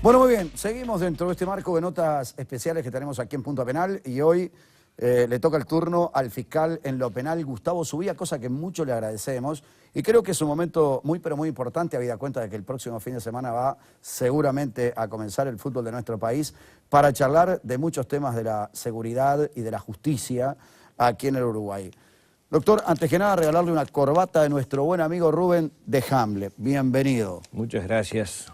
Bueno, muy bien, seguimos dentro de este marco de notas especiales que tenemos aquí en Punto Penal y hoy le toca el turno al fiscal en lo penal, Gustavo Subía, cosa que mucho le agradecemos y creo que es un momento muy pero muy importante, habida cuenta de que el próximo fin de semana va seguramente a comenzar el fútbol de nuestro país para charlar de muchos temas de la seguridad y de la justicia aquí en el Uruguay. Doctor, antes que nada regalarle una corbata de nuestro buen amigo Rubén de Hamlet. Bienvenido. Muchas gracias.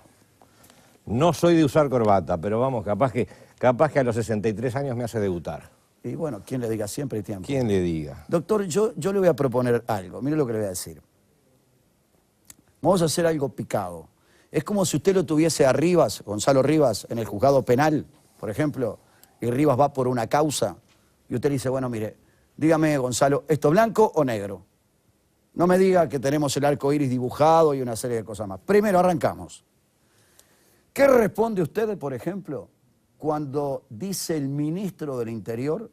No soy de usar corbata, pero vamos, capaz que a los 63 años me hace debutar. Y bueno, quien le diga siempre hay tiempo. ¿Quién le diga? Doctor, yo le voy a proponer algo. Mire lo que le voy a decir. Vamos a hacer algo picado. Es como si usted lo tuviese a Rivas, Gonzalo Rivas, en el juzgado penal, por ejemplo, y Rivas va por una causa, y usted le dice, bueno, mire, dígame, Gonzalo, ¿esto blanco o negro? No me diga que tenemos el arco iris dibujado y una serie de cosas más. Primero, arrancamos. ¿Qué responde usted, por ejemplo, cuando dice el ministro del Interior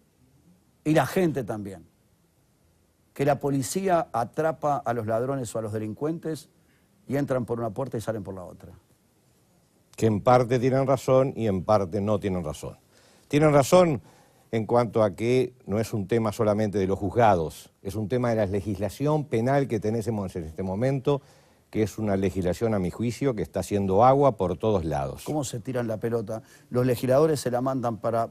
y la gente también, que la policía atrapa a los ladrones o a los delincuentes y entran por una puerta y salen por la otra? Que en parte tienen razón y en parte no tienen razón. Tienen razón en cuanto a que no es un tema solamente de los juzgados, es un tema de la legislación penal que tenemos en este momento, que es una legislación, a mi juicio, que está haciendo agua por todos lados. ¿Cómo se tiran la pelota? Los legisladores se la mandan para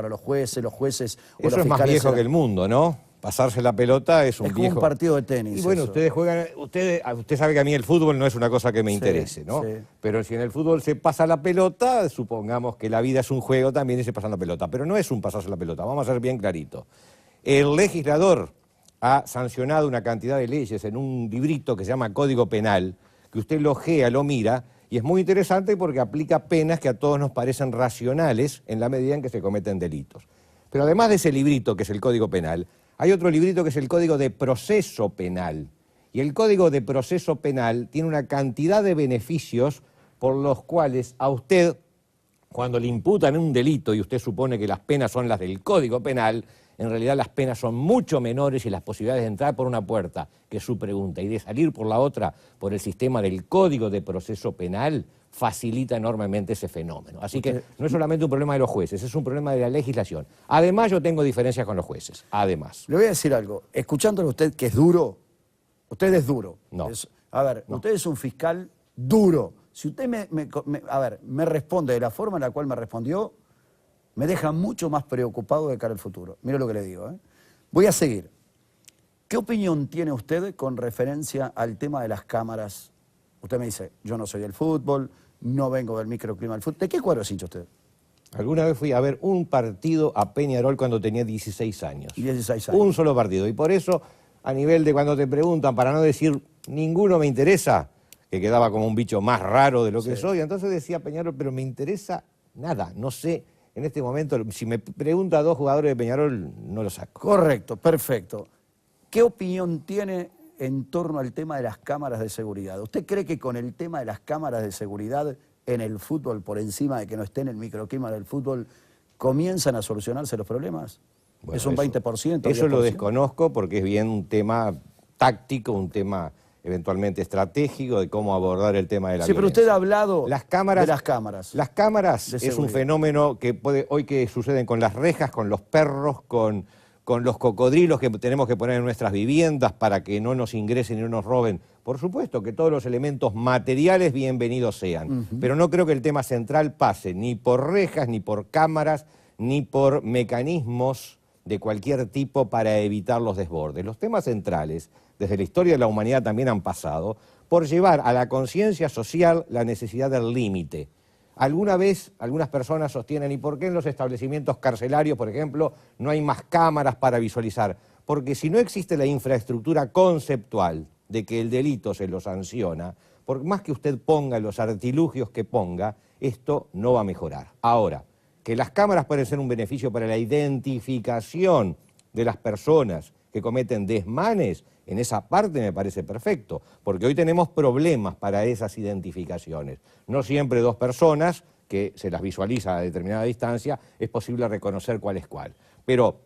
los jueces o Eso los es fiscales más viejo que el mundo, ¿no? Pasarse la pelota es un como viejo... un partido de tenis. Y bueno, eso. ustedes juegan... Usted sabe que a mí el fútbol no es una cosa que me interese, ¿no? Sí. Pero si en el fútbol se pasa la pelota, supongamos que la vida es un juego también y se pasa la pelota. Pero no es un pasarse la pelota, vamos a ser bien clarito. El legislador ha sancionado una cantidad de leyes en un librito que se llama Código Penal, que usted lo ojea, lo mira, y es muy interesante porque aplica penas que a todos nos parecen racionales en la medida en que se cometen delitos. Pero además de ese librito, que es el Código Penal, hay otro librito que es el Código de Proceso Penal. Y el Código de Proceso Penal tiene una cantidad de beneficios por los cuales a usted, cuando le imputan un delito y usted supone que las penas son las del Código Penal, en realidad las penas son mucho menores y las posibilidades de entrar por una puerta, que es su pregunta, y de salir por la otra, por el sistema del Código de Proceso Penal, facilita enormemente ese fenómeno. Así que no es solamente un problema de los jueces, es un problema de la legislación. Además, yo tengo diferencias con los jueces, además. Le voy a decir algo. Escuchándolo usted, que es duro, usted es duro. No. No. Usted es un fiscal duro. Si usted me responde de la forma en la cual me respondió, me deja mucho más preocupado de cara al futuro. Mire lo que le digo. Voy a seguir. ¿Qué opinión tiene usted con referencia al tema de las cámaras? Usted me dice, yo no soy del fútbol, no vengo del microclima del fútbol. ¿De qué cuadro es hincha usted? Alguna vez fui a ver un partido a Peñarol cuando tenía 16 años. 16 años. Un solo partido. Y por eso, a nivel de cuando te preguntan, para no decir ninguno me interesa, que quedaba como un bicho más raro de lo que soy, entonces decía Peñarol, pero me interesa nada, no sé. En este momento, si me pregunta a dos jugadores de Peñarol, no lo saco. Correcto, perfecto. ¿Qué opinión tiene en torno al tema de las cámaras de seguridad? ¿Usted cree que con el tema de las cámaras de seguridad en el fútbol, por encima de que no esté en el microclima del fútbol, comienzan a solucionarse los problemas? Bueno, ¿Es un 20%? Eso 10%? lo desconozco porque es bien un tema táctico, un tema eventualmente estratégico de cómo abordar el tema de la violencia. Pero usted ha hablado de las cámaras. Las cámaras es un fenómeno que hoy que suceden con las rejas, con los perros, con los cocodrilos que tenemos que poner en nuestras viviendas para que no nos ingresen y no nos roben. Por supuesto que todos los elementos materiales bienvenidos sean, pero no creo que el tema central pase ni por rejas, ni por cámaras, ni por mecanismos de cualquier tipo para evitar los desbordes. Los temas centrales, desde la historia de la humanidad también han pasado, por llevar a la conciencia social la necesidad del límite. Alguna vez algunas personas sostienen, ¿y por qué en los establecimientos carcelarios, por ejemplo, no hay más cámaras para visualizar? Porque si no existe la infraestructura conceptual de que el delito se lo sanciona, por más que usted ponga los artilugios que ponga, esto no va a mejorar. Ahora, que las cámaras pueden ser un beneficio para la identificación de las personas que cometen desmanes, en esa parte me parece perfecto, porque hoy tenemos problemas para esas identificaciones. No siempre dos personas, que se las visualiza a determinada distancia, es posible reconocer cuál es cuál. Pero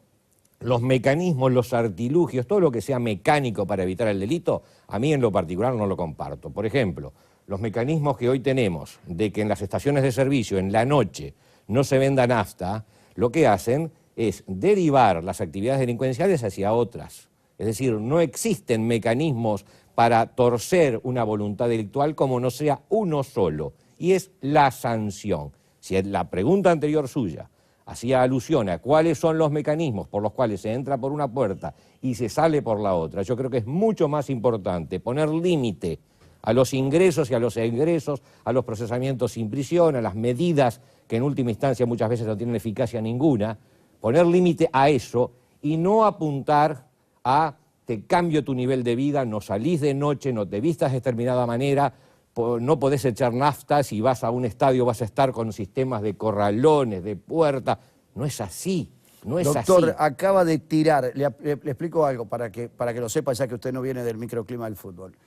los mecanismos, los artilugios, todo lo que sea mecánico para evitar el delito, a mí en lo particular no lo comparto. Por ejemplo, los mecanismos que hoy tenemos de que en las estaciones de servicio, en la noche, no se venda nafta, lo que hacen es derivar las actividades delincuenciales hacia otras. Es decir, no existen mecanismos para torcer una voluntad delictual como no sea uno solo, y es la sanción. Si la pregunta anterior suya hacía alusión a cuáles son los mecanismos por los cuales se entra por una puerta y se sale por la otra, yo creo que es mucho más importante poner límite a los ingresos y a los egresos, a los procesamientos sin prisión, a las medidas que en última instancia muchas veces no tienen eficacia ninguna, poner límite a eso y no apuntar a te cambio tu nivel de vida, no salís de noche, no te vistas de determinada manera, no podés echar nafta, si vas a un estadio vas a estar con sistemas de corralones, de puertas. No es así, no es así. Doctor, acaba de tirar, le explico algo para que lo sepa, ya que usted no viene del microclima del fútbol.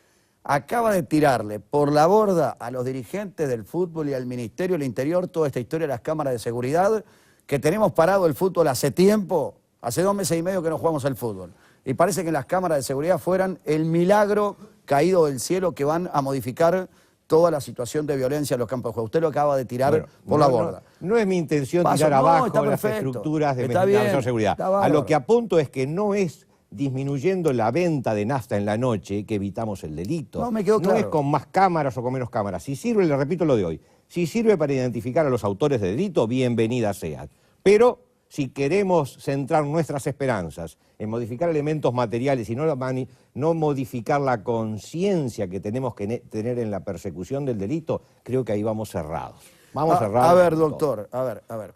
Acaba de tirarle por la borda a los dirigentes del fútbol y al Ministerio del Interior toda esta historia de las cámaras de seguridad, que tenemos parado el fútbol hace tiempo, hace 2 meses y medio que no jugamos al fútbol. Y parece que las cámaras de seguridad fueran el milagro caído del cielo que van a modificar toda la situación de violencia en los campos de juego. Usted lo acaba de tirar por la borda. No es mi intención tirar abajo las estructuras de de seguridad. A lo que apunto es que no es disminuyendo la venta de nafta en la noche que evitamos el delito. No, me quedó claro. No es con más cámaras o con menos cámaras. Si sirve, le repito lo de hoy, si sirve para identificar a los autores de delito, bienvenidas sean. Pero si queremos centrar nuestras esperanzas en modificar elementos materiales y no modificar la conciencia que tenemos que tener en la persecución del delito, creo que ahí vamos cerrados. Vamos cerrados. A ver, doctor, a ver.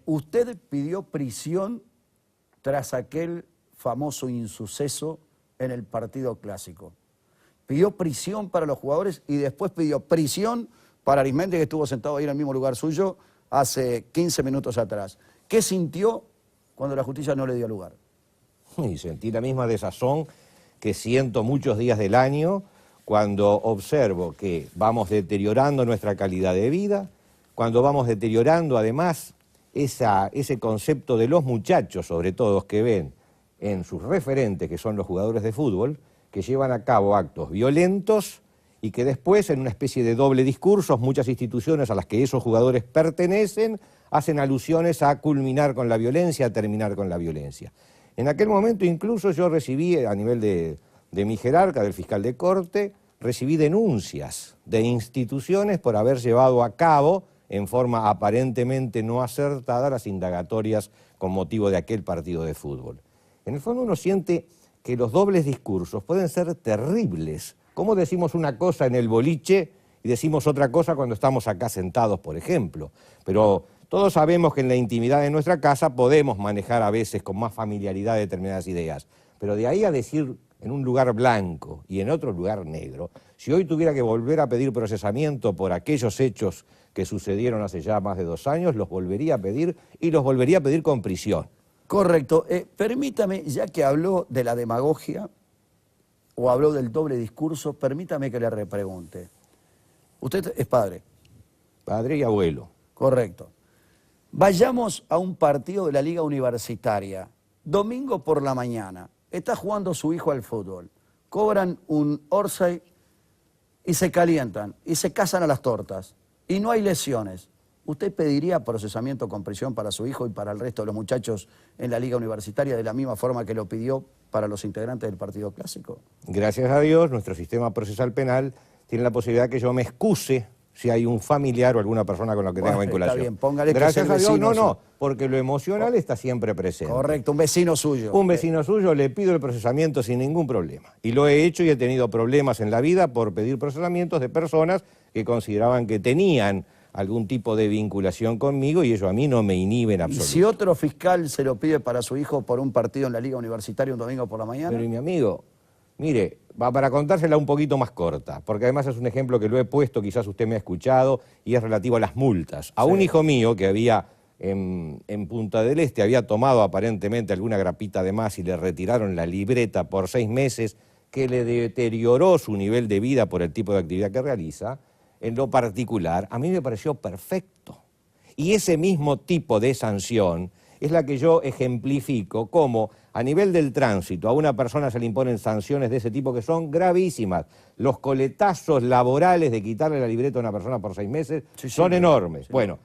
Usted pidió prisión tras aquel famoso insuceso en el partido clásico. Pidió prisión para los jugadores y después pidió prisión para Arismendi, que estuvo sentado ahí en el mismo lugar suyo hace 15 minutos atrás. ¿Qué sintió cuando la justicia no le dio lugar? Y sentí la misma desazón que siento muchos días del año cuando observo que vamos deteriorando nuestra calidad de vida, cuando vamos deteriorando además ese concepto de los muchachos, sobre todo, que ven en sus referentes, que son los jugadores de fútbol, que llevan a cabo actos violentos y que después, en una especie de doble discurso, muchas instituciones a las que esos jugadores pertenecen hacen alusiones a culminar con la violencia, a terminar con la violencia. En aquel momento incluso yo recibí, a nivel de mi jerarca, del fiscal de corte, recibí denuncias de instituciones por haber llevado a cabo, en forma aparentemente no acertada, las indagatorias con motivo de aquel partido de fútbol. En el fondo uno siente que los dobles discursos pueden ser terribles. ¿Cómo decimos una cosa en el boliche y decimos otra cosa cuando estamos acá sentados, por ejemplo? Pero todos sabemos que en la intimidad de nuestra casa podemos manejar a veces con más familiaridad determinadas ideas. Pero de ahí a decir en un lugar blanco y en otro lugar negro, si hoy tuviera que volver a pedir procesamiento por aquellos hechos que sucedieron hace ya más de 2 años, los volvería a pedir y los volvería a pedir con prisión. Correcto. Permítame, ya que habló de la demagogia o habló del doble discurso, permítame que le repregunte. Usted es padre. Padre y abuelo. Correcto. Vayamos a un partido de la Liga Universitaria. Domingo por la mañana. Está jugando su hijo al fútbol. Cobran un orsay y se calientan y se casan a las tortas. Y no hay lesiones. ¿Usted pediría procesamiento con prisión para su hijo y para el resto de los muchachos en la Liga Universitaria de la misma forma que lo pidió para los integrantes del partido clásico? Gracias a Dios, nuestro sistema procesal penal tiene la posibilidad que yo me excuse si hay un familiar o alguna persona con la que tenga vinculación. Está bien, póngale que gracias a Dios, vecino, no, porque lo emocional está siempre presente. Correcto, un vecino suyo. Un vecino suyo, le pido el procesamiento sin ningún problema. Y lo he hecho y he tenido problemas en la vida por pedir procesamientos de personas que consideraban que tenían algún tipo de vinculación conmigo y eso a mí no me inhibe en absoluto. ¿Y si otro fiscal se lo pide para su hijo por un partido en la Liga Universitaria un domingo por la mañana? Pero y mi amigo, mire, va para contársela un poquito más corta, porque además es un ejemplo que lo he puesto, quizás usted me ha escuchado, y es relativo a las multas. A un hijo mío que había en Punta del Este, había tomado aparentemente alguna grapita de más y le retiraron la libreta por 6 meses, que le deterioró su nivel de vida por el tipo de actividad que realiza. En lo particular, a mí me pareció perfecto. Y ese mismo tipo de sanción es la que yo ejemplifico como a nivel del tránsito a una persona se le imponen sanciones de ese tipo que son gravísimas. Los coletazos laborales de quitarle la libreta a una persona por 6 meses son enormes. Sí. Bueno,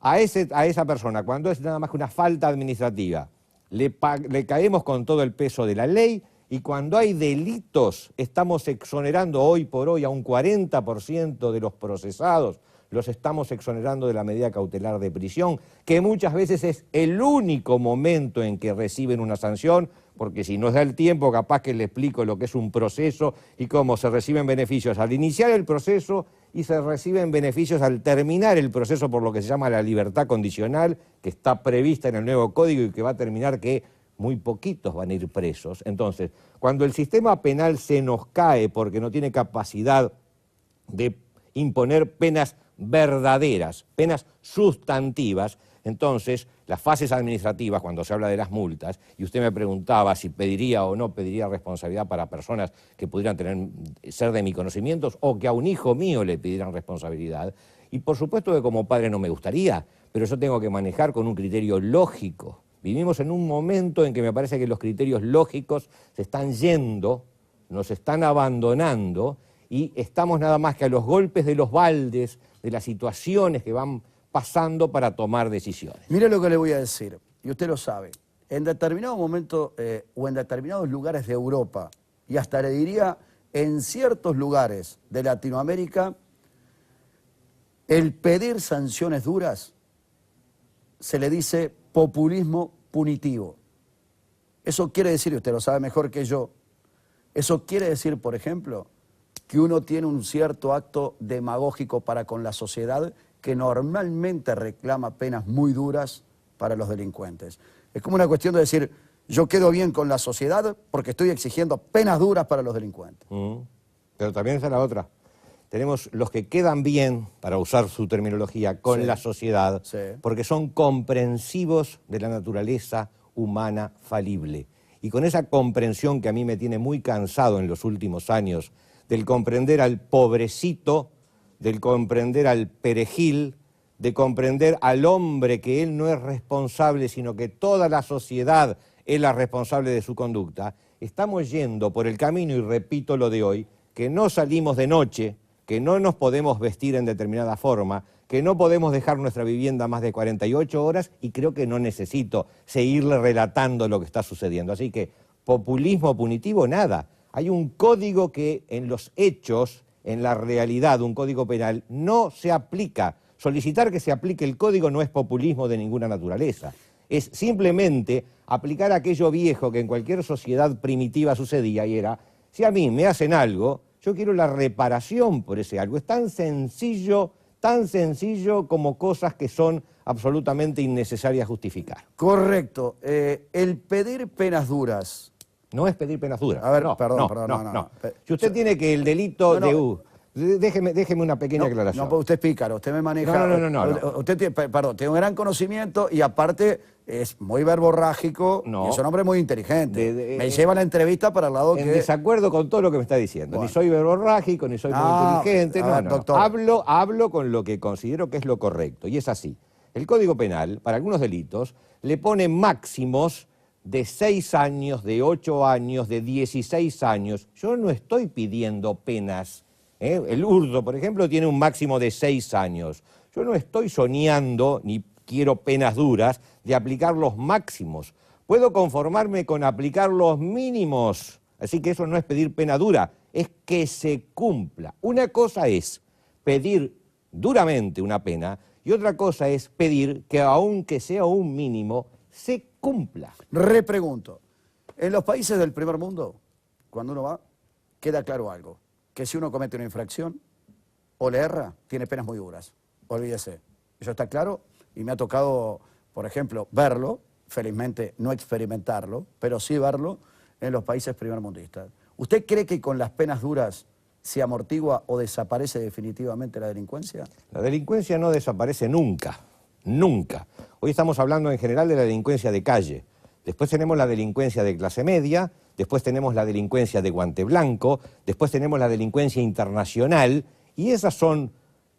a esa persona, cuando es nada más que una falta administrativa, le caemos con todo el peso de la ley, y cuando hay delitos estamos exonerando hoy por hoy a un 40% de los procesados, los estamos exonerando de la medida cautelar de prisión, que muchas veces es el único momento en que reciben una sanción, porque si nos da el tiempo capaz que le explico lo que es un proceso y cómo se reciben beneficios al iniciar el proceso y se reciben beneficios al terminar el proceso por lo que se llama la libertad condicional, que está prevista en el nuevo código y que va a terminar que muy poquitos van a ir presos. Entonces, cuando el sistema penal se nos cae porque no tiene capacidad de imponer penas verdaderas, penas sustantivas, entonces las fases administrativas, cuando se habla de las multas, y usted me preguntaba si pediría o no pediría responsabilidad para personas que pudieran ser de mis conocimientos o que a un hijo mío le pidieran responsabilidad, y por supuesto que como padre no me gustaría, pero yo tengo que manejar con un criterio lógico. Vivimos en un momento en que me parece que los criterios lógicos se están yendo, nos están abandonando y estamos nada más que a los golpes de los baldes, de las situaciones que van pasando para tomar decisiones. Mire lo que le voy a decir, y usted lo sabe, en determinado momento o en determinados lugares de Europa, y hasta le diría en ciertos lugares de Latinoamérica, el pedir sanciones duras se le dice populismo punitivo. Eso quiere decir, y usted lo sabe mejor que yo, eso quiere decir, por ejemplo, que uno tiene un cierto acto demagógico para con la sociedad que normalmente reclama penas muy duras para los delincuentes. Es como una cuestión de decir, yo quedo bien con la sociedad porque estoy exigiendo penas duras para los delincuentes. Pero también está la otra. Tenemos los que quedan bien, para usar su terminología, con la sociedad, porque son comprensivos de la naturaleza humana falible. Y con esa comprensión que a mí me tiene muy cansado en los últimos años, del comprender al pobrecito, del comprender al perejil, de comprender al hombre que él no es responsable, sino que toda la sociedad es la responsable de su conducta, estamos yendo por el camino, y repito lo de hoy, que no salimos de noche, que no nos podemos vestir en determinada forma, que no podemos dejar nuestra vivienda más de 48 horas, y creo que no necesito seguirle relatando lo que está sucediendo. Así que populismo punitivo, nada. Hay un código que en los hechos, en la realidad, un código penal, no se aplica. Solicitar que se aplique el código no es populismo de ninguna naturaleza. Es simplemente aplicar aquello viejo que en cualquier sociedad primitiva sucedía, y era, si a mí me hacen algo, yo quiero la reparación por ese algo. Es tan sencillo como cosas que son absolutamente innecesarias justificar. Correcto. El pedir penas duras. No es pedir penas duras. A ver, no. perdón. Si usted tiene que el delito déjeme una pequeña aclaración. No, usted es pícaro, usted me maneja... No. Usted tiene un gran conocimiento y aparte es muy verborrágico y es un hombre muy inteligente. Me lleva la entrevista para el lado en desacuerdo con todo lo que me está diciendo. Bueno. Ni soy verborrágico, ni soy muy inteligente. Doctor. Hablo con lo que considero que es lo correcto, y es así. El Código Penal, para algunos delitos, le pone máximos de 6 años, de 8 años, de 16 años. Yo no estoy pidiendo penas. El hurto, por ejemplo, tiene un máximo de 6 años. Yo no estoy soñando, ni quiero penas duras, de aplicar los máximos. Puedo conformarme con aplicar los mínimos. Así que eso no es pedir pena dura, es que se cumpla. Una cosa es pedir duramente una pena y otra cosa es pedir que, aunque sea un mínimo, se cumpla. Repregunto, en los países del primer mundo, cuando uno va, queda claro algo, que si uno comete una infracción o le erra, tiene penas muy duras. Olvídese. Eso está claro y me ha tocado, por ejemplo, verlo, felizmente no experimentarlo, pero sí verlo en los países primermundistas. ¿Usted cree que con las penas duras se amortigua o desaparece definitivamente la delincuencia? La delincuencia no desaparece nunca, nunca. Hoy estamos hablando en general de la delincuencia de calle. Después tenemos la delincuencia de clase media, después tenemos la delincuencia de guante blanco, después tenemos la delincuencia internacional, y esas son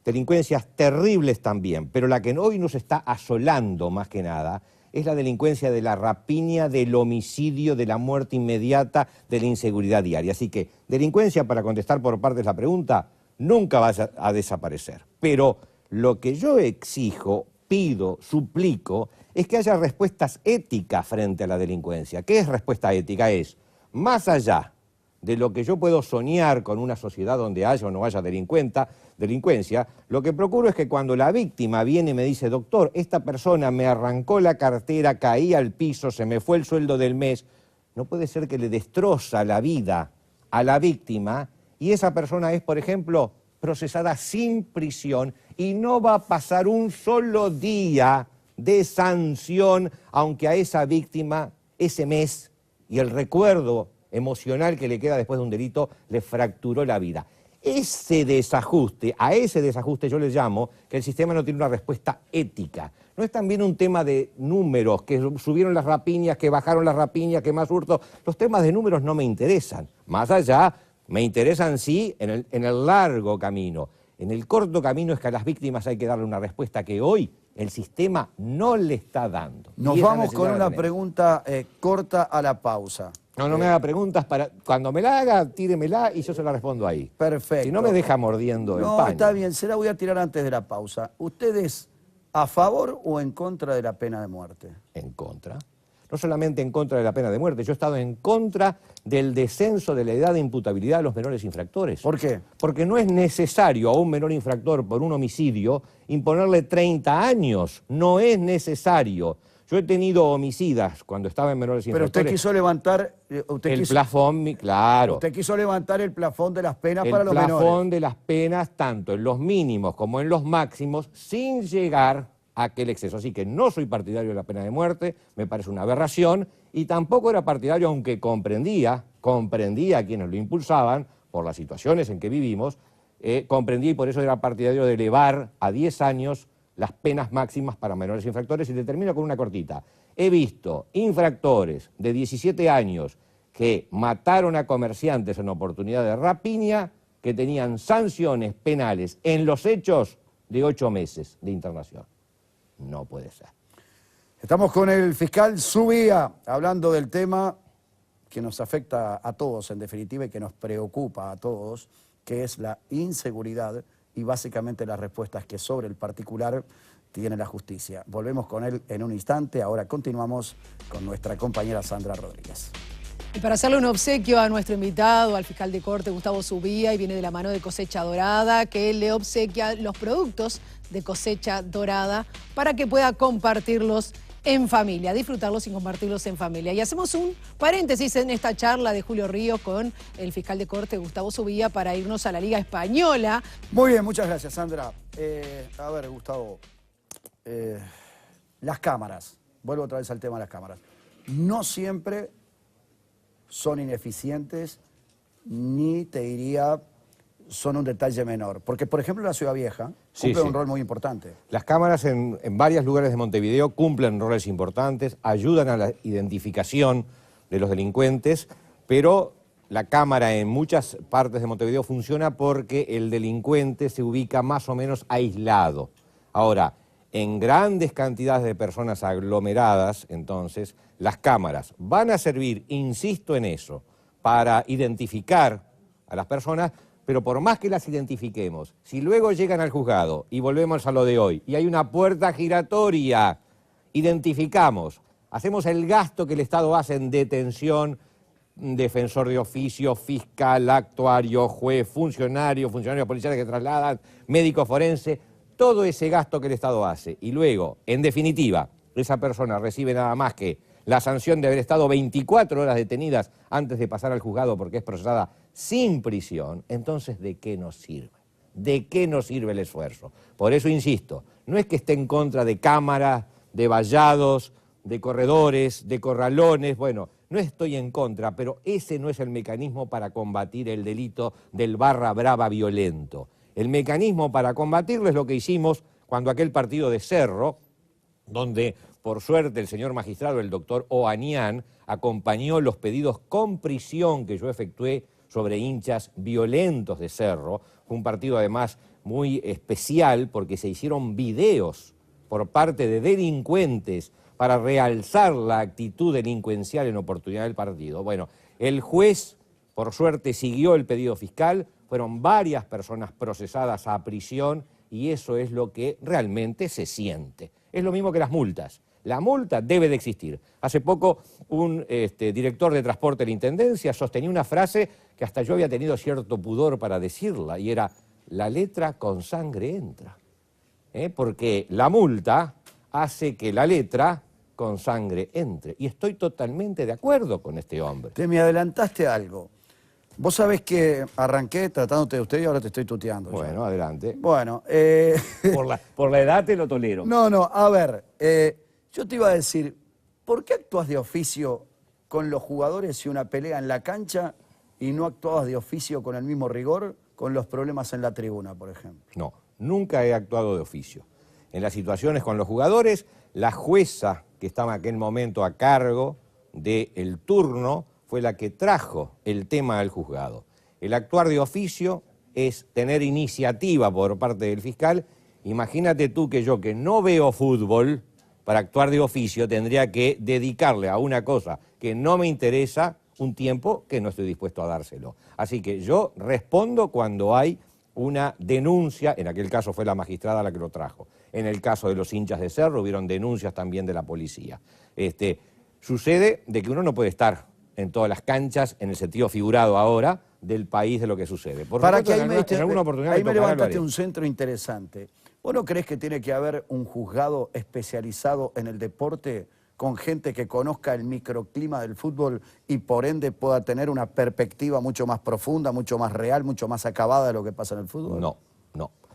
delincuencias terribles también, pero la que hoy nos está asolando más que nada es la delincuencia de la rapiña, del homicidio, de la muerte inmediata, de la inseguridad diaria. Así que delincuencia, para contestar por partes la pregunta, nunca va a desaparecer. Pero lo que yo exijo, pido, suplico, es que haya respuestas éticas frente a la delincuencia. ¿Qué es respuesta ética? Es, más allá de lo que yo puedo soñar con una sociedad donde haya o no haya delincuencia, lo que procuro es que cuando la víctima viene y me dice, doctor, esta persona me arrancó la cartera, caí al piso, se me fue el sueldo del mes, no puede ser que le destroza la vida a la víctima y esa persona es, por ejemplo, procesada sin prisión y no va a pasar un solo día de sanción, aunque a esa víctima ese mes y el recuerdo emocional que le queda después de un delito le fracturó la vida. Ese desajuste, a ese desajuste yo le llamo que el sistema no tiene una respuesta ética. No es también un tema de números, que subieron las rapiñas, que bajaron las rapiñas, que más hurtos. Los temas de números no me interesan. Más allá, me interesan sí en el largo camino. En el corto camino es que a las víctimas hay que darle una respuesta que hoy el sistema no le está dando. Nos vamos con una pregunta corta a la pausa. No me haga preguntas, cuando me la haga, tíremela y yo se la respondo ahí. Perfecto. Si no me deja mordiendo el paño. No, está bien, se la voy a tirar antes de la pausa. ¿Ustedes a favor o en contra de la pena de muerte? En contra. No solamente en contra de la pena de muerte, yo he estado en contra del descenso de la edad de imputabilidad de los menores infractores. ¿Por qué? Porque no es necesario a un menor infractor por un homicidio imponerle 30 años. No es necesario. Yo he tenido homicidas cuando estaba en menores infractores. Pero usted quiso levantar... plafón, claro. Usted quiso levantar el plafón de las penas para los menores. El plafón de las penas, tanto en los mínimos como en los máximos, sin llegar a aquel exceso. Así que no soy partidario de la pena de muerte, me parece una aberración, y tampoco era partidario, aunque comprendía a quienes lo impulsaban, por las situaciones en que vivimos, comprendí y por eso era partidario de elevar a 10 años las penas máximas para menores infractores. Y te termino con una cortita. He visto infractores de 17 años que mataron a comerciantes en oportunidad de rapiña que tenían sanciones penales en los hechos de 8 meses de internación. No puede ser. Estamos con el fiscal Subía hablando del tema que nos afecta a todos, en definitiva, y que nos preocupa a todos, que es la inseguridad y básicamente las respuestas que sobre el particular tiene la justicia. Volvemos con él en un instante. Ahora continuamos con nuestra compañera Sandra Rodríguez. Y para hacerle un obsequio a nuestro invitado, al fiscal de corte Gustavo Subía, y viene de la mano de Cosecha Dorada, que él le obsequia los productos de Cosecha Dorada para que pueda compartirlos en familia, disfrutarlos y compartirlos en familia. Y hacemos un paréntesis en esta charla de Julio Ríos con el fiscal de corte Gustavo Subía para irnos a la Liga Española. Muy bien, muchas gracias, Sandra. A ver, Gustavo, las cámaras, vuelvo otra vez al tema de las cámaras, no siempre son ineficientes, ni te diría son un detalle menor. Porque, por ejemplo, la Ciudad Vieja cumple un rol muy importante. Las cámaras en varios lugares de Montevideo cumplen roles importantes, ayudan a la identificación de los delincuentes, pero la cámara en muchas partes de Montevideo funciona porque el delincuente se ubica más o menos aislado. Ahora, en grandes cantidades de personas aglomeradas, entonces, las cámaras van a servir, insisto en eso, para identificar a las personas, pero por más que las identifiquemos, si luego llegan al juzgado, y volvemos a lo de hoy, y hay una puerta giratoria, identificamos, hacemos el gasto que el Estado hace en detención, defensor de oficio, fiscal, actuario, juez, funcionarios policiales que trasladan, médico forense, todo ese gasto que el Estado hace, y luego, en definitiva, esa persona recibe nada más que la sanción de haber estado 24 horas detenidas antes de pasar al juzgado porque es procesada sin prisión, entonces ¿de qué nos sirve? ¿De qué nos sirve el esfuerzo? Por eso insisto, no es que esté en contra de cámaras, de vallados, de corredores, de corralones, bueno, no estoy en contra, pero ese no es el mecanismo para combatir el delito del barra brava violento. El mecanismo para combatirlo es lo que hicimos cuando aquel partido de Cerro, donde por suerte el señor magistrado, el doctor Oanian, acompañó los pedidos con prisión que yo efectué sobre hinchas violentos de Cerro. Fue un partido además muy especial porque se hicieron videos por parte de delincuentes para realzar la actitud delincuencial en oportunidad del partido. Bueno, el juez, por suerte, siguió el pedido fiscal, fueron varias personas procesadas a prisión y eso es lo que realmente se siente. Es lo mismo que las multas. La multa debe de existir. Hace poco un director de transporte de la Intendencia sostenía una frase que hasta yo había tenido cierto pudor para decirla, y era: la letra con sangre entra. Porque la multa hace que la letra con sangre entre. Y estoy totalmente de acuerdo con este hombre. Te me adelantaste algo. Vos sabés que arranqué tratándote de usted y ahora te estoy tuteando. Bueno, ya. adelante. Bueno, Por la edad te lo tolero. no, a ver, yo te iba a decir, ¿por qué actúas de oficio con los jugadores y una pelea en la cancha y no actuabas de oficio con el mismo rigor con los problemas en la tribuna, por ejemplo? No, nunca he actuado de oficio. En las situaciones con los jugadores, la jueza que estaba en aquel momento a cargo del turno fue la que trajo el tema al juzgado. El actuar de oficio es tener iniciativa por parte del fiscal. Imagínate tú que yo, que no veo fútbol, para actuar de oficio tendría que dedicarle a una cosa que no me interesa un tiempo que no estoy dispuesto a dárselo. Así que yo respondo cuando hay una denuncia, en aquel caso fue la magistrada la que lo trajo. En el caso de los hinchas de Cerro hubieron denuncias también de la policía. Sucede de que uno no puede estar en todas las canchas, en el sentido figurado ahora, del país de lo que sucede. Por Para supuesto, que en alguna oportunidad ahí me tocará, lo levantaste haré. un centro interesante. ¿Vos no crees que tiene que haber un juzgado especializado en el deporte con gente que conozca el microclima del fútbol y por ende pueda tener una perspectiva mucho más profunda, mucho más real, mucho más acabada de lo que pasa en el fútbol? No.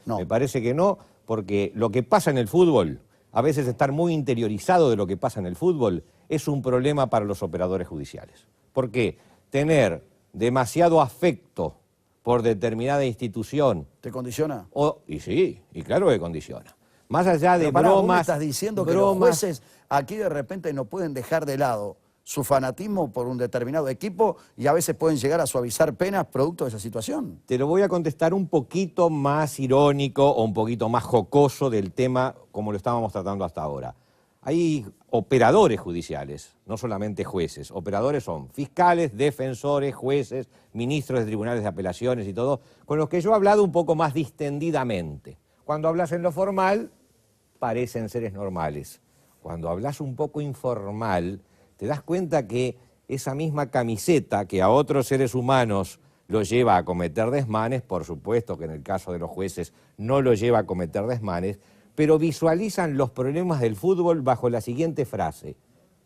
No. Me parece que no, porque lo que pasa en el fútbol, a veces estar muy interiorizado de lo que pasa en el fútbol, es un problema para los operadores judiciales. ¿Por qué? Tener demasiado afecto por determinada institución. ¿Te condiciona? Y sí, y claro que condiciona. Más allá de Pero pará, vos me bromas. estás diciendo que los jueces aquí de repente no pueden dejar de lado su fanatismo por un determinado equipo y a veces pueden llegar a suavizar penas producto de esa situación. Te lo voy a contestar un poquito más irónico o un poquito más jocoso del tema como lo estábamos tratando hasta ahora. Hay operadores judiciales, no solamente jueces. Operadores son fiscales, defensores, jueces, ministros de tribunales de apelaciones y todo, con los que yo he hablado un poco más distendidamente. Cuando hablas en lo formal, parecen seres normales. Cuando hablas un poco informal, te das cuenta que esa misma camiseta que a otros seres humanos los lleva a cometer desmanes, por supuesto que en el caso de los jueces no los lleva a cometer desmanes, pero visualizan los problemas del fútbol bajo la siguiente frase: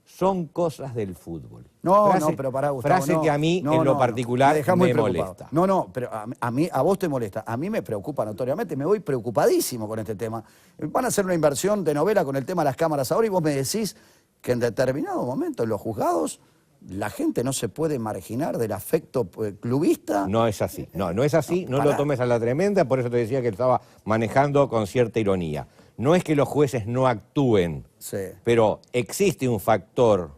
son cosas del fútbol. No, frase, pero pará, Gustavo. Frase que a mí en lo particular me molesta. No, pero a vos te molesta. A mí me preocupa notoriamente, me voy preocupadísimo con este tema. Van a hacer una inversión de novela con el tema de las cámaras ahora y vos me decís que en determinado momento en los juzgados la gente no se puede marginar del afecto clubista. No es así, no es así, no pará. lo tomes a la tremenda, por eso te decía que lo estaba manejando con cierta ironía. No es que los jueces no actúen, Sí. pero existe un factor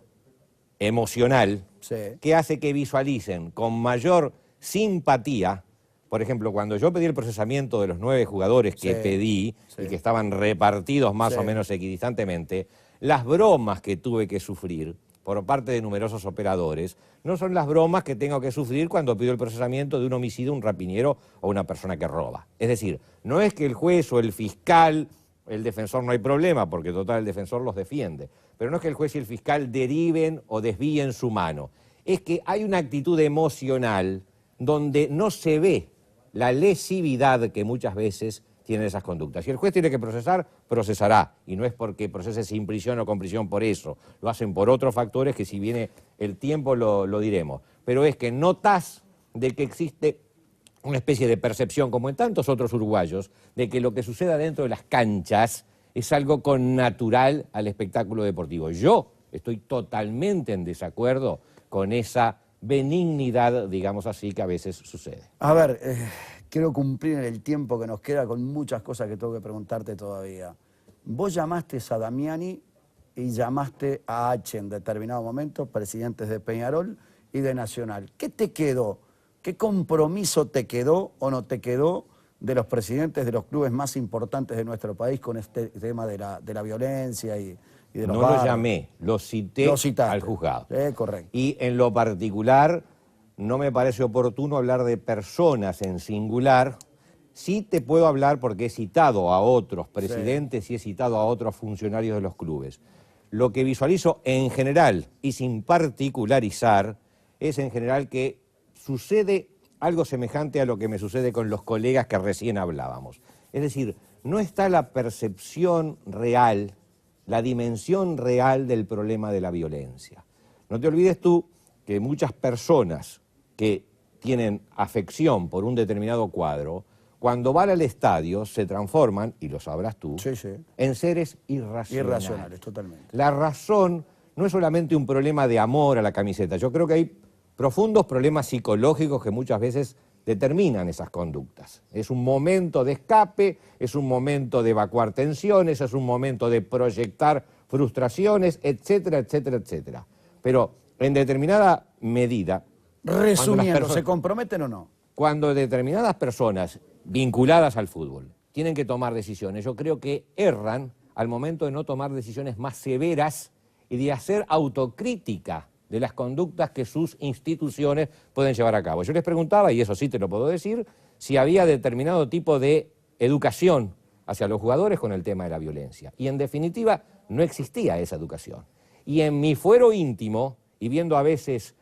emocional Sí. que hace que visualicen con mayor simpatía. Por ejemplo, cuando yo pedí el procesamiento de los 9 jugadores que Sí, pedí sí. y que estaban repartidos más Sí. o menos equidistantemente, las bromas que tuve que sufrir por parte de numerosos operadores no son las bromas que tengo que sufrir cuando pido el procesamiento de un homicidio, un rapiniero o una persona que roba. Es decir, no es que el juez o el fiscal, el defensor no hay problema, porque total el defensor los defiende, pero no es que el juez y el fiscal deriven o desvíen su mano. Es que hay una actitud emocional donde no se ve la lesividad que muchas veces tienen esas conductas. Si el juez tiene que procesar, procesará. Y no es porque procese sin prisión o con prisión por eso. Lo hacen por otros factores que si viene el tiempo lo diremos. Pero es que notas de que existe una especie de percepción, como en tantos otros uruguayos, de que lo que suceda dentro de las canchas es algo connatural al espectáculo deportivo. Yo estoy totalmente en desacuerdo con esa benignidad, digamos así, que a veces sucede. A ver, quiero cumplir en el tiempo que nos queda con muchas cosas que tengo que preguntarte todavía. Vos llamaste a Damiani y llamaste a H en determinado momento, presidentes de Peñarol y de Nacional. ¿Qué te quedó? ¿Qué compromiso te quedó o no te quedó de los presidentes de los clubes más importantes de nuestro país con este tema de la violencia y de los No barrios. lo llamé, lo cité al juzgado. Correcto. Y en lo particular, no me parece oportuno hablar de personas en singular. Sí te puedo hablar porque he citado a otros presidentes y he citado a otros funcionarios de los clubes. Lo que visualizo en general y sin particularizar es en general que sucede algo semejante a lo que me sucede con los colegas que recién hablábamos. Es decir, no está la percepción real, la dimensión real del problema de la violencia. No te olvides tú que muchas personas que tienen afección por un determinado cuadro, cuando van al estadio se transforman, y lo sabrás tú, en seres irracionales. Irracionales, totalmente. La razón no es solamente un problema de amor a la camiseta. Yo creo que hay profundos problemas psicológicos que muchas veces determinan esas conductas. Es un momento de escape, es un momento de evacuar tensiones, es un momento de proyectar frustraciones, etcétera, etcétera, etcétera. Pero en determinada medida... Resumiendo, ¿se comprometen o no? Cuando determinadas personas vinculadas al fútbol tienen que tomar decisiones, yo creo que erran al momento de no tomar decisiones más severas y de hacer autocrítica de las conductas que sus instituciones pueden llevar a cabo. Yo les preguntaba, y eso sí te lo puedo decir, si había determinado tipo de educación hacia los jugadores con el tema de la violencia. Y en definitiva, no existía esa educación. Y en mi fuero íntimo, y viendo a veces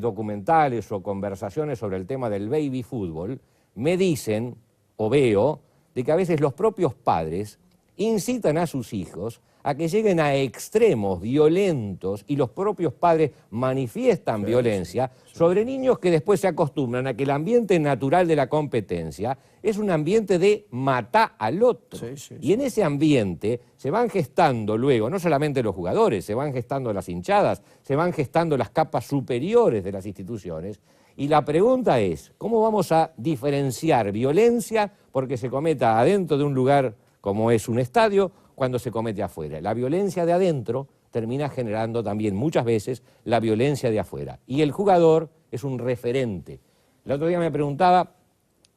documentales o conversaciones sobre el tema del baby fútbol, me dicen, o veo, de que a veces los propios padres incitan a sus hijos a que lleguen a extremos violentos y los propios padres manifiestan violencia sobre niños que después se acostumbran a que el ambiente natural de la competencia es un ambiente de matar al otro. Y en ese ambiente se van gestando luego, no solamente los jugadores, se van gestando las hinchadas, se van gestando las capas superiores de las instituciones. Y la pregunta es, ¿cómo vamos a diferenciar violencia porque se cometa adentro de un lugar como es un estadio, cuando se comete afuera? La violencia de adentro termina generando también muchas veces la violencia de afuera. Y el jugador es un referente. El otro día me preguntaba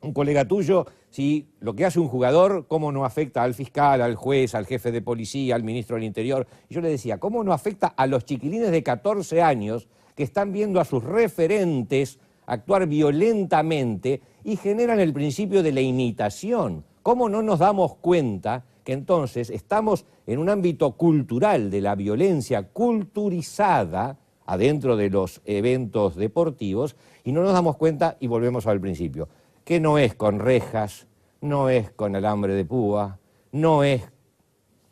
un colega tuyo si lo que hace un jugador, cómo no afecta al fiscal, al juez, al jefe de policía, al ministro del Interior. Y yo le decía, ¿cómo no afecta a los chiquilines de 14 años que están viendo a sus referentes actuar violentamente y generan el principio de la imitación? ¿Cómo no nos damos cuenta que entonces estamos en un ámbito cultural de la violencia culturizada adentro de los eventos deportivos y no nos damos cuenta, y volvemos al principio, que no es con rejas, no es con alambre de púa, no es,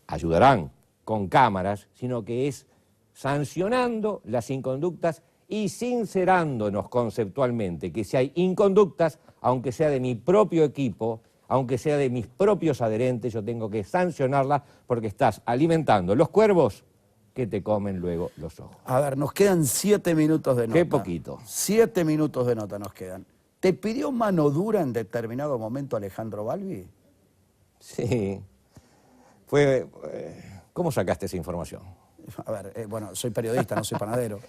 ayudarán, con cámaras, sino que es sancionando las inconductas y sincerándonos conceptualmente que si hay inconductas, aunque sea de mi propio equipo, aunque sea de mis propios adherentes, yo tengo que sancionarla porque estás alimentando los cuervos que te comen luego los ojos. A ver, nos quedan 7 minutos de nota. Qué poquito. 7 minutos de nota nos quedan. ¿Te pidió mano dura en determinado momento Alejandro Balbi? Sí. ¿Cómo sacaste esa información? A ver, bueno, soy periodista, no soy panadero.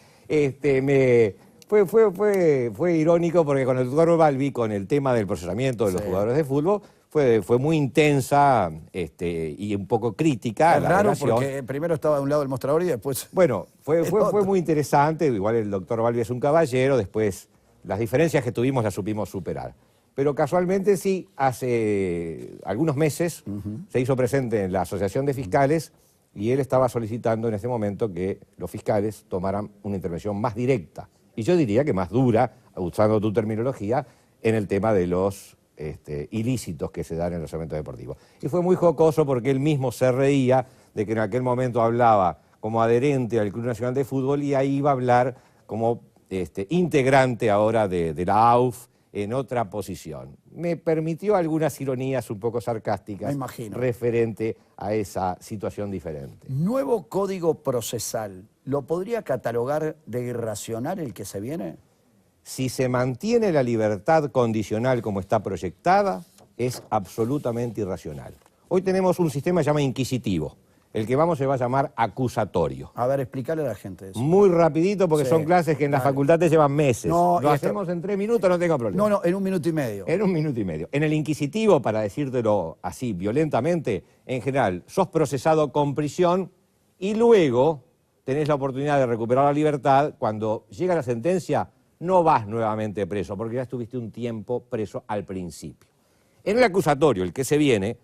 Fue irónico porque con el doctor Balbi, con el tema del procesamiento de los jugadores de fútbol, fue muy intensa y un poco crítica. Es raro porque primero estaba de un lado del mostrador y después... Bueno, fue muy interesante, igual el doctor Balbi es un caballero, después las diferencias que tuvimos las supimos superar. Pero casualmente sí, hace algunos meses se hizo presente en la Asociación de Fiscales y él estaba solicitando en ese momento que los fiscales tomaran una intervención más directa. Y yo diría que más dura, usando tu terminología, en el tema de los ilícitos que se dan en los eventos deportivos. Y fue muy jocoso porque él mismo se reía de que en aquel momento hablaba como adherente al Club Nacional de Fútbol y ahí iba a hablar como integrante ahora de la AUF en otra posición. Me permitió algunas ironías un poco sarcásticas referente a esa situación diferente. ¿Nuevo código procesal lo podría catalogar de irracional el que se viene? Si se mantiene la libertad condicional como está proyectada, es absolutamente irracional. Hoy tenemos un sistema que se llama inquisitivo. El que vamos se va a llamar acusatorio. A ver, explícale a la gente eso. Muy rapidito porque Sí, son clases que en la dale. facultad te llevan meses. No, Lo y esto- hacemos en 3 minutos, no tengo problema. No, en 1 minuto y medio. En 1 minuto y medio. En el inquisitivo, para decírtelo así violentamente, en general, sos procesado con prisión y luego tenés la oportunidad de recuperar la libertad. Cuando llega la sentencia, no vas nuevamente preso, porque ya estuviste un tiempo preso al principio. En el acusatorio, el que se viene,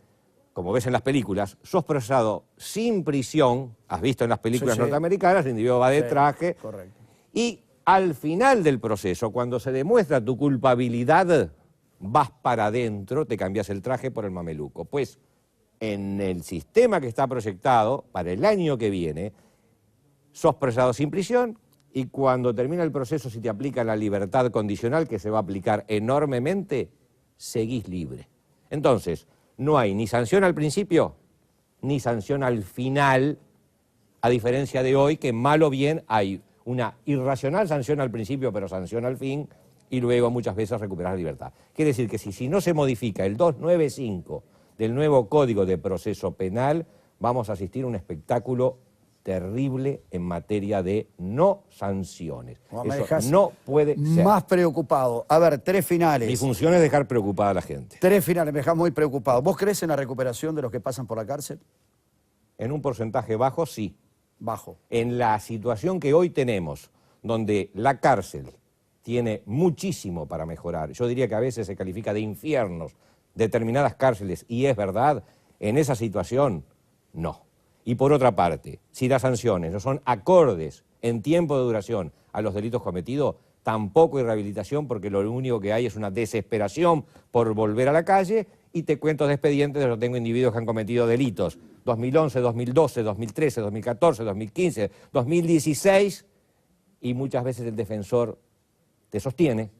como ves en las películas, sos procesado sin prisión, has visto en las películas Sí, sí. norteamericanas, el individuo va de Sí, traje, correcto. y al final del proceso, cuando se demuestra tu culpabilidad, vas para adentro, te cambias el traje por el mameluco. Pues en el sistema que está proyectado para el año que viene, sos procesado sin prisión y cuando termina el proceso, si te aplica la libertad condicional, que se va a aplicar enormemente, seguís libre. Entonces, no hay ni sanción al principio, ni sanción al final, a diferencia de hoy, que mal o bien hay una irracional sanción al principio, pero sanción al fin, y luego muchas veces recuperar la libertad. Quiere decir que si no se modifica el 295 del nuevo Código de Proceso Penal, vamos a asistir a un espectáculo terrible en materia de no sanciones. No, me Eso dejás no puede ser. Más preocupado. A ver, 3 finales. Mi función es dejar preocupada a la gente. 3 finales, me dejas muy preocupado. ¿Vos crees en la recuperación de los que pasan por la cárcel? En un porcentaje bajo, sí. Bajo. En la situación que hoy tenemos, donde la cárcel tiene muchísimo para mejorar, yo diría que a veces se califica de infiernos determinadas cárceles, y es verdad, en esa situación, no. Y por otra parte, si las sanciones no son acordes en tiempo de duración a los delitos cometidos, tampoco hay rehabilitación, porque lo único que hay es una desesperación por volver a la calle, y te cuento de expedientes, yo tengo individuos que han cometido delitos 2011, 2012, 2013, 2014, 2015, 2016, y muchas veces el defensor te sostiene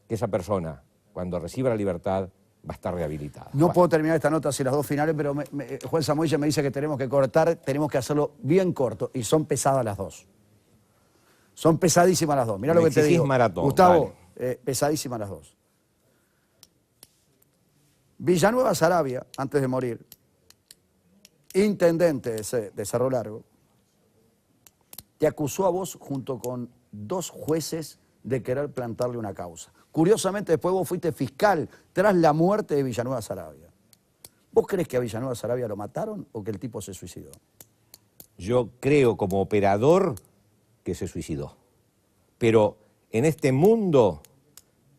que esa persona, cuando reciba la libertad, va a estar rehabilitada. No puedo terminar esta nota sin las 2 finales, pero Juan Samuel me dice que tenemos que cortar, tenemos que hacerlo bien corto, y son pesadas las 2. Son pesadísimas las 2. Mirá Me lo que te exigís digo. maratón, Gustavo, pesadísimas las 2. Villanueva Saravia, antes de morir, intendente de Cerro Largo, te acusó a vos junto con 2 jueces de querer plantarle una causa. Curiosamente, después vos fuiste fiscal tras la muerte de Villanueva Saravia. ¿Vos crees que a Villanueva Saravia lo mataron o que el tipo se suicidó? Yo creo como operador que se suicidó. Pero en este mundo,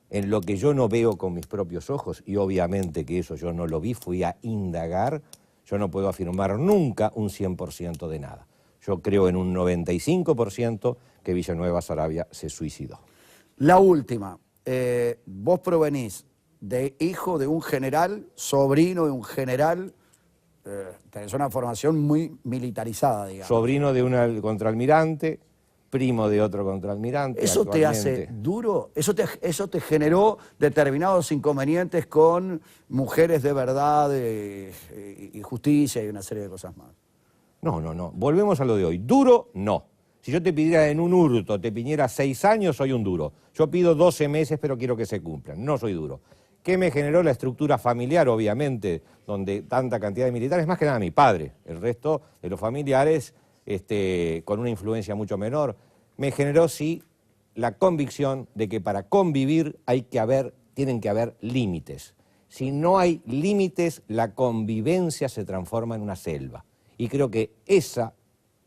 en lo que yo no veo con mis propios ojos, y obviamente que eso yo no lo vi, fui a indagar, yo no puedo afirmar nunca un 100% de nada. Yo creo en un 95% que Villanueva Saravia se suicidó. La última, vos provenís de hijo de un general, sobrino de un general, tenés una formación muy militarizada, digamos. Sobrino de un contraalmirante, primo de otro contraalmirante. ¿Eso te hace duro? ¿Eso te generó determinados inconvenientes con mujeres de verdad y justicia y una serie de cosas más? No. Volvemos a lo de hoy. Duro, no. Si yo te pidiera en un hurto, te pidiera 6 años, soy un duro. Yo pido 12 meses, pero quiero que se cumplan. No soy duro. ¿Qué me generó la estructura familiar, obviamente, donde tanta cantidad de militares? Más que nada mi padre. El resto de los familiares, con una influencia mucho menor. Me generó, sí, la convicción de que para convivir tienen que haber límites. Si no hay límites, la convivencia se transforma en una selva. Y creo que esa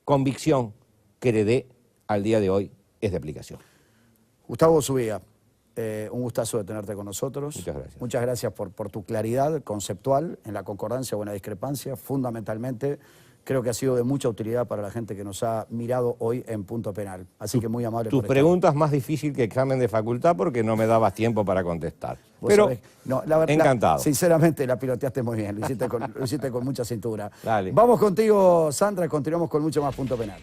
convicción que heredé al día de hoy es de aplicación. Gustavo Zubía, un gustazo de tenerte con nosotros. Muchas gracias. Muchas gracias por tu claridad conceptual en la concordancia o en la discrepancia. Fundamentalmente, creo que ha sido de mucha utilidad para la gente que nos ha mirado hoy en Punto Penal. Así que muy amable Tus por estar. preguntas más difícil que examen de facultad porque no me dabas tiempo para contestar. Vos Pero sabés, no, la verdad, encantado. Sinceramente la piloteaste muy bien, lo hiciste con mucha cintura. Dale. Vamos contigo, Sandra, continuamos con mucho más Punto Penal.